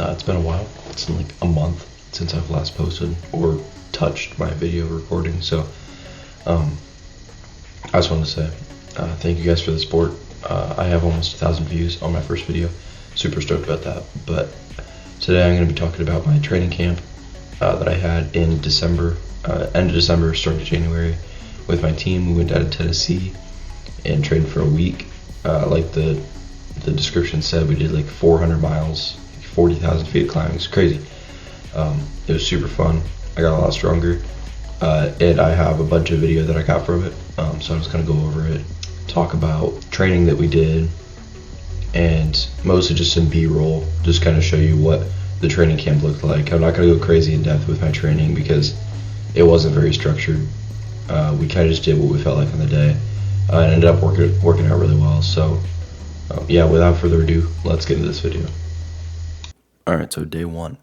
It's been a while. It's been like a month since I've last posted or touched my video recording. So I just wanted to say thank you guys for the support. I have almost 1,000 views on my first video. Super stoked about that. But today I'm going to be talking about my training camp that I had in December, end of December, start of January with my team. We went down to Tennessee and trained for a week. Like the description said, we did like 400 miles, 40,000 feet of climbing. It's crazy. It was super fun. I got a lot stronger. And I have a bunch of video that I got from it. So I'm just going to go over it, talk about training that we did, and mostly just some B-roll, just kind of show you what the training camp looked like. I'm not going to go crazy in depth with my training because it wasn't very structured. We kind of just did what we felt like on the day. And ended up working out really well. So yeah, without further ado, let's get into this video. Alright, so day one.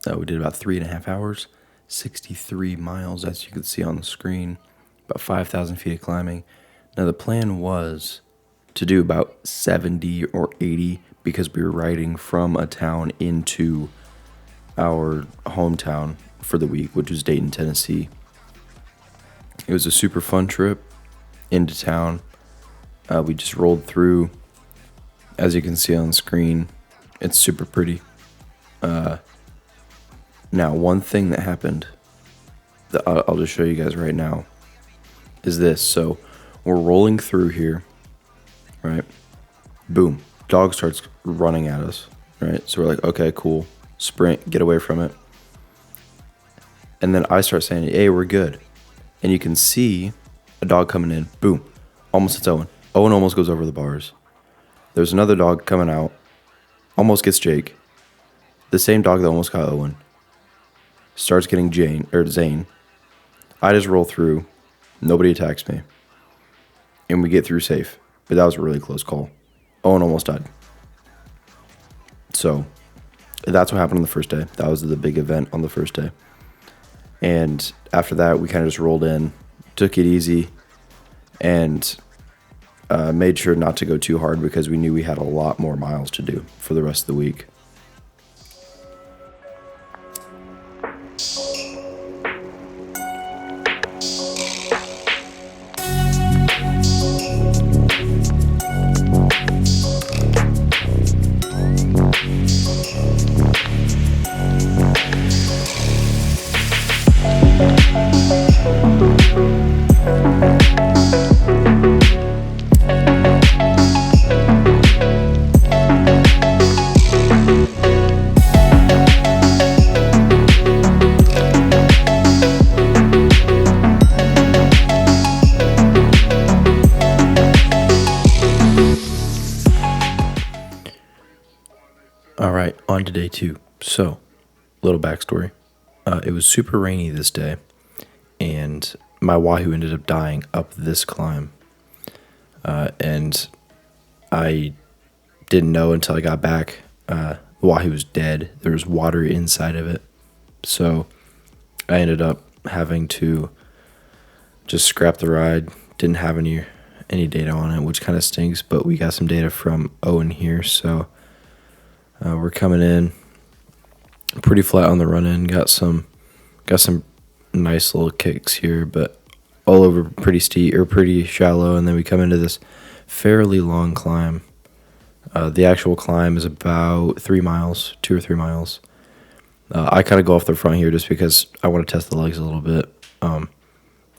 We did about 3.5 hours, 63 miles, as you can see on the screen, about 5,000 feet of climbing. Now the plan was to do about 70 or 80 because we were riding from a town into our hometown for the week, which was Dayton, Tennessee. It was a super fun trip into town. We just rolled through. As you can see on the screen, it's super pretty. Now, one thing that happened that I'll just show you guys right now is this. So we're rolling through here, right? Boom. Dog starts running at us, right? So we're like, okay, cool. Sprint, get away from it. And then I start saying, hey, we're good. And you can see a dog coming in. Boom. Almost hits Owen. Owen almost goes over the bars. There's another dog coming out. Almost gets Jake. The same dog that almost got Owen starts getting Zane. I just roll through. Nobody attacks me. And we get through safe. But that was a really close call. Owen almost died. So that's what happened on the first day. That was the big event on the first day. And after that, we kind of just rolled in, took it easy, and made sure not to go too hard because we knew we had a lot more miles to do for the rest of the week. All right, on to day two. So, little backstory. It was super rainy this day, and my Wahoo ended up dying up this climb. And I didn't know until I got back. The Wahoo was dead. There was water inside of it. So, I ended up having to just scrap the ride. Didn't have any data on it, which kind of stinks, but we got some data from Owen here, so we're coming in pretty flat on the run in. Got some nice little kicks here, but all over pretty steep or pretty shallow. And then we come into this fairly long climb. The actual climb is about 3 miles, 2 or 3 miles. I kind of go off the front here just because I want to test the legs a little bit. I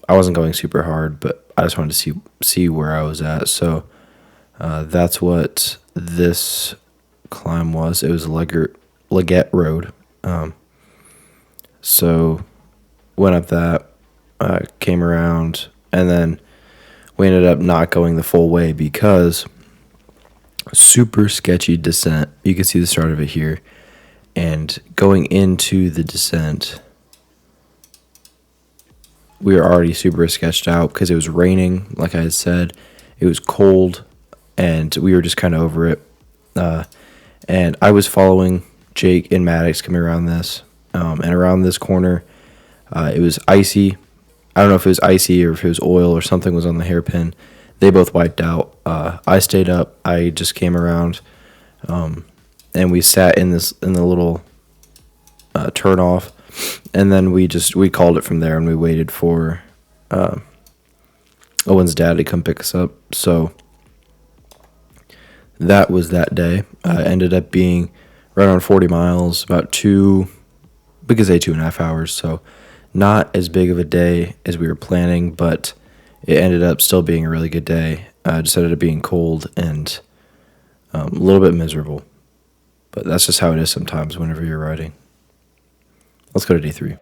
wasn't going super hard, but I just wanted to see where I was at. So that's what this climb was. It was a Leggett Road. So went up that, came around, and then we ended up not going the full way because super sketchy descent. You can see the start of it here. And going into the descent, we were already super sketched out because it was raining, like I had said. It was cold, and we were just kind of over it. And I was following Jake and Maddox coming around this. And around this corner, it was icy. I don't know if it was icy or if it was oil or something was on the hairpin. They both wiped out. I stayed up. I just came around. and we sat in the little turn off, and then we called it from there, and we waited for Owen's dad to come pick us up. So that was that day. Ended up being right around 40 miles, about we could say 2.5 hours. So not as big of a day as we were planning, but it ended up still being a really good day. Just ended up being cold and a little bit miserable. But that's just how it is sometimes whenever you're riding. Let's go to day 3.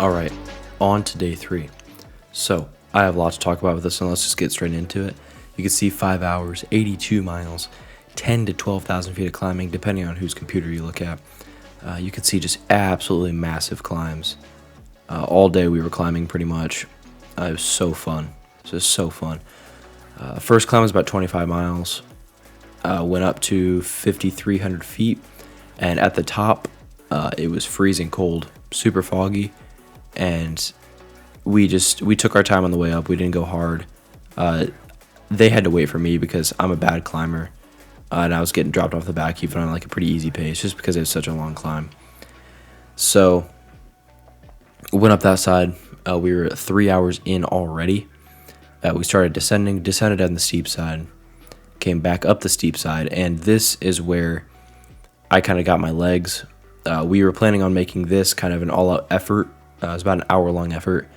All right, on to day 3. So I have a lot to talk about with this, and let's just get straight into it. You can see 5 hours, 82 miles, 10 to 12,000 feet of climbing, depending on whose computer you look at. You can see just absolutely massive climbs. All day we were climbing pretty much. It was so fun. It was so fun. First climb was about 25 miles. Went up to 5,300 feet, and at the top, it was freezing cold, super foggy, and we took our time on the way up. We didn't go hard. They had to wait for me because I'm a bad climber, and I was getting dropped off the back even on like a pretty easy pace just because it was such a long climb. So went up that side. We were 3 hours in already. We started descended on the steep side, came back up the steep side, and this is where I kind of got my legs. We were planning on making this kind of an all-out effort. It was about an hour-long effort.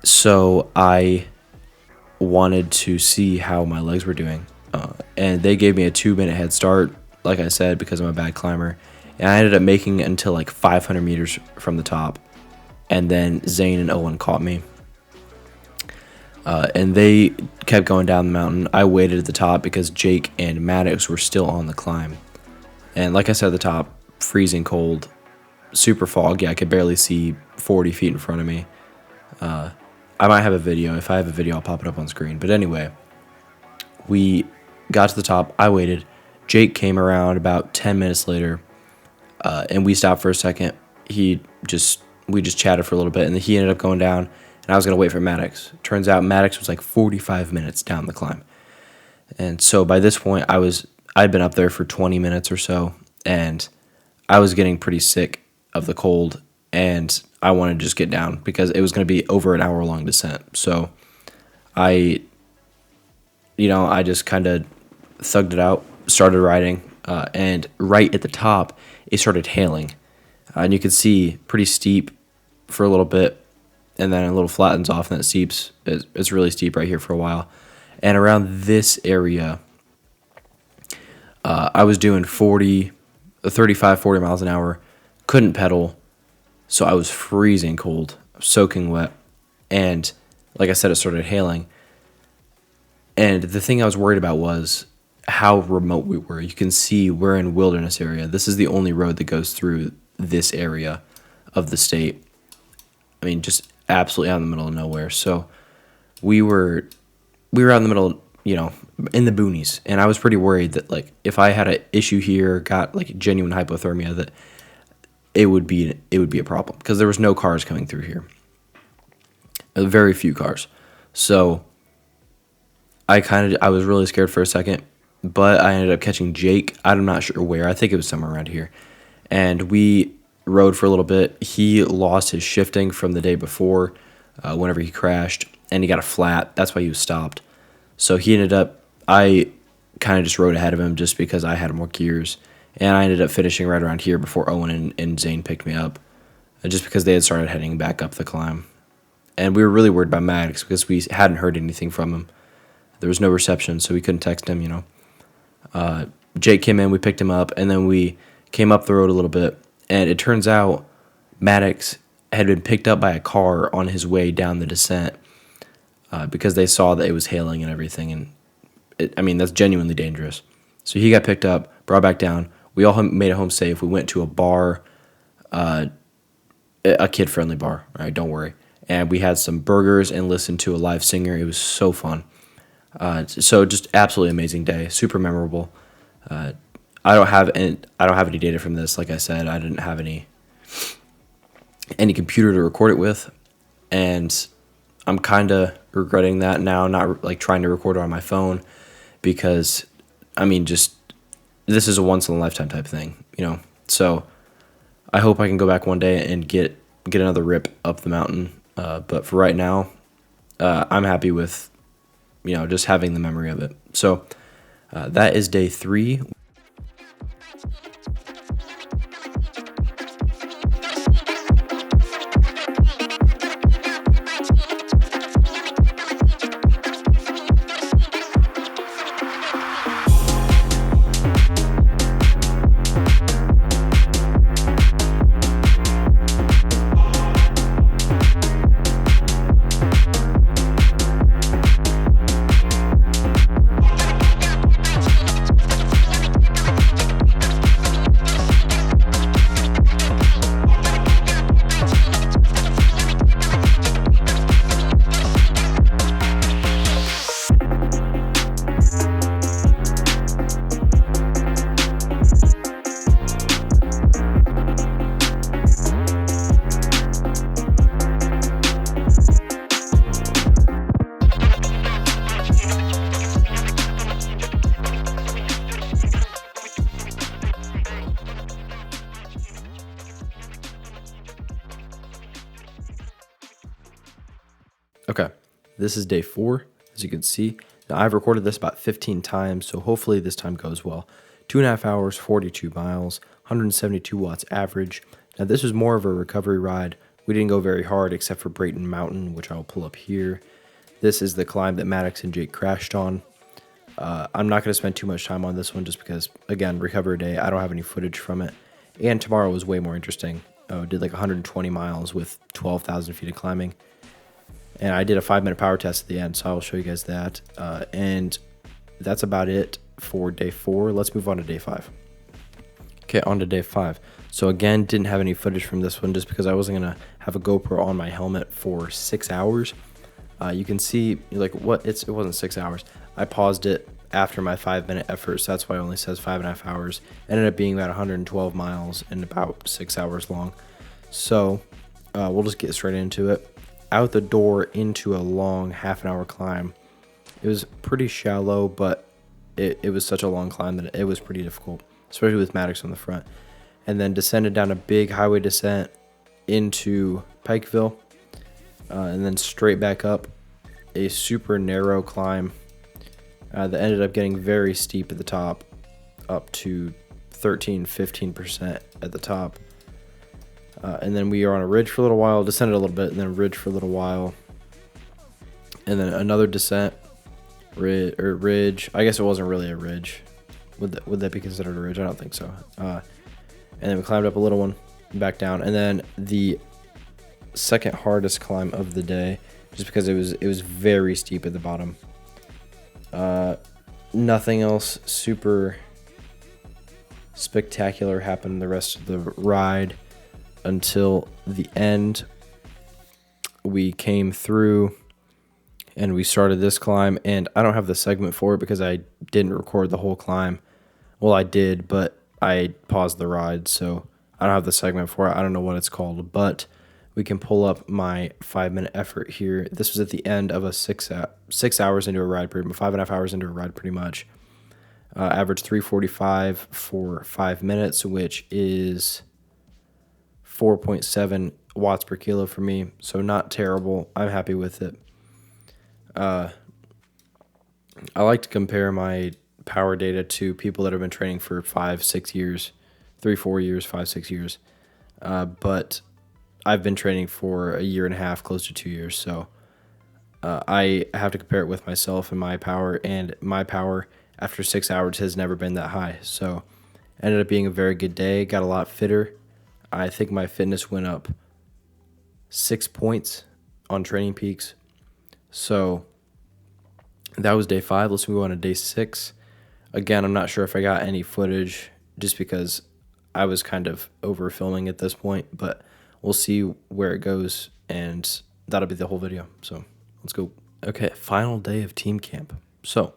So I wanted to see how my legs were doing. And they gave me a 2-minute head start, like I said, because I'm a bad climber. And I ended up making it until like 500 meters from the top. And then Zane and Owen caught me. And they kept going down the mountain. I waited at the top because Jake and Maddox were still on the climb. And like I said at the top, freezing cold, super foggy. I could barely see 40 feet in front of me. I might have a video. If I have a video, I'll pop it up on screen. But anyway, we got to the top. I waited. Jake came around about 10 minutes later, and we stopped for a second. We just chatted for a little bit, and then he ended up going down, and I was going to wait for Maddox. Turns out Maddox was like 45 minutes down the climb. And so by this point, I'd been up there for 20 minutes or so, and I was getting pretty sick of the cold, and I wanted to just get down because it was going to be over an hour-long descent. So I just kind of thugged it out, started riding, and right at the top, it started hailing. And you could see pretty steep for a little bit, and then a little flattens off, and then it steeps. It's really steep right here for a while. And around this area, I was doing 35, 40 miles an hour, couldn't pedal, so I was freezing cold, soaking wet, and like I said, it started hailing. And the thing I was worried about was how remote we were. You can see we're in wilderness area. This is the only road that goes through this area of the state. I mean, just absolutely out in the middle of nowhere. So we were out in the middle, in the boonies, and I was pretty worried that like if I had an issue here, got like genuine hypothermia, that it would be a problem because there was no cars coming through here. Very few cars. So I was really scared for a second, but I ended up catching Jake. I'm not sure where. I think it was somewhere around here. And we rode for a little bit. He lost his shifting from the day before whenever he crashed, and he got a flat. That's why he was stopped. So I kind of just rode ahead of him just because I had more gears. And I ended up finishing right around here before Owen and Zane picked me up, just because they had started heading back up the climb. And we were really worried about Maddox because we hadn't heard anything from him. There was no reception, so we couldn't text him, Jake came in, we picked him up, and then we came up the road a little bit. And it turns out Maddox had been picked up by a car on his way down the descent because they saw that it was hailing and everything. And that's genuinely dangerous. So he got picked up, brought back down. We all made it home safe. We went to a bar, a kid-friendly bar. All right, don't worry. And we had some burgers and listened to a live singer. It was so fun. So just absolutely amazing day, super memorable. I don't have any data from this. Like I said, I didn't have any computer to record it with, and I'm kind of regretting that now, not like trying to record it on my phone, because I mean, just this is a once in a lifetime type thing, you know. So I hope I can go back one day and get another rip up the mountain. But for right now, I'm happy with, you know, just having the memory of it. So that is day 3. Okay, this is day 4, as you can see. Now, I've recorded this about 15 times, so hopefully this time goes well. 2.5 hours, 42 miles, 172 watts average. Now, this was more of a recovery ride. We didn't go very hard except for Brayton Mountain, which I'll pull up here. This is the climb that Maddox and Jake crashed on. I'm not going to spend too much time on this one just because, again, recovery day, I don't have any footage from it. And tomorrow was way more interesting. Did like 120 miles with 12,000 feet of climbing. And I did a 5-minute power test at the end, so I'll show you guys that. And that's about it for day 4. Let's move on to day 5. Okay, on to day 5. So again, didn't have any footage from this one just because I wasn't going to have a GoPro on my helmet for 6 hours. You can see, like, it wasn't 6 hours. I paused it after my 5-minute effort, so that's why it only says 5.5 hours. Ended up being about 112 miles and about 6 hours long. So we'll just get straight into it. Out the door into a long half-an-hour climb. It was pretty shallow, but it was such a long climb that it was pretty difficult, especially with Maddox on the front. And then descended down a big highway descent into Pikeville, and then straight back up a super narrow climb that ended up getting very steep at the top, up to 15% at the top. And then we are on a ridge for a little while, descended a little bit, and then a ridge for a little while. And then another descent, ridge. I guess it wasn't really a ridge. Would that be considered a ridge? I don't think so. And then we climbed up a little one, back down. And then the second hardest climb of the day, just because it was very steep at the bottom. Nothing else super spectacular happened the rest of the ride. Until the end, we came through and we started this climb, and I don't have the segment for it because I didn't record the whole climb. Well, I did, but I paused the ride, so I don't have the segment for it. I don't know what it's called, but we can pull up my 5-minute effort here. This was at the end of a 6 hours into a ride, 5.5 hours into a ride, pretty much. Average 345 for 5 minutes, which is 4.7 watts per kilo for me, so not terrible. I'm happy with it. I like to compare my power data to people that have been training for 5-6 years, 3-4 years, 5-6 years. But I've been training for a year and a half, close to 2 years, so I have to compare it with myself and my power after 6 hours has never been that high. So ended up being a very good day, got a lot fitter. I think my fitness went up 6 points on Training Peaks. So that was day 5. Let's move on to day 6. Again, I'm not sure if I got any footage just because I was kind of over filming at this point, but we'll see where it goes, and that'll be the whole video. So let's go. Okay, final day of team camp. So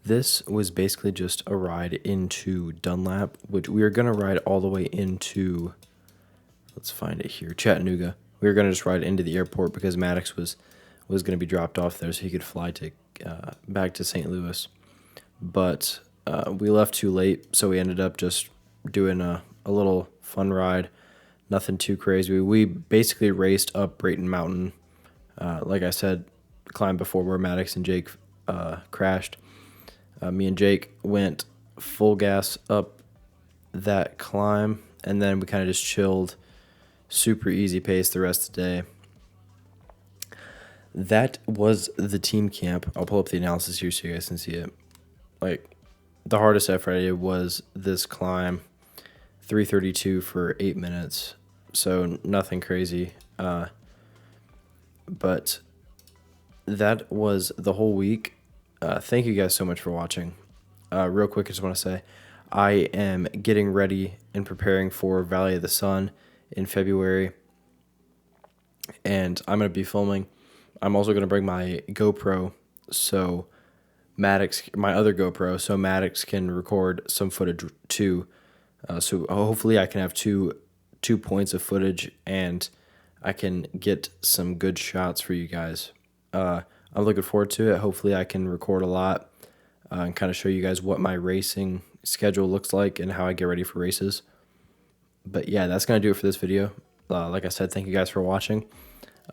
This was basically just a ride into Dunlap, which we are going to ride all the way into, let's find it here, Chattanooga. We were going to just ride into the airport because Maddox was going to be dropped off there so he could fly to back to St. Louis. But we left too late, so we ended up just doing a little fun ride. Nothing too crazy. We basically raced up Brayton Mountain. Like I said, climbed before where Maddox and Jake crashed. Me and Jake went full gas up that climb, and then we kind of just chilled, super easy pace the rest of the day. That was the team camp. I'll pull up the analysis here so you guys can see it. Like, the hardest effort I did was this climb, 3:32 for 8 minutes, so nothing crazy. But that was the whole week. Thank you guys so much for watching. Real quick, I just want to say I am getting ready and preparing for Valley of the Sun in February, and I'm going to be filming. I'm also going to bring my GoPro, so Maddox, my other GoPro, so Maddox can record some footage too. So hopefully I can have two points of footage, and I can get some good shots for you guys. I'm looking forward to it. Hopefully I can record a lot and kind of show you guys what my racing schedule looks like and how I get ready for races. But yeah, that's going to do it for this video. Like I said, thank you guys for watching.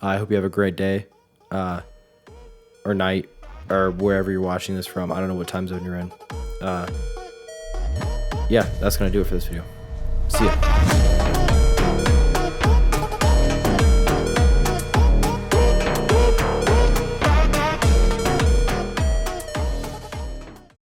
I hope you have a great day or night or wherever you're watching this from. I don't know what time zone you're in. Yeah, that's going to do it for this video. See ya.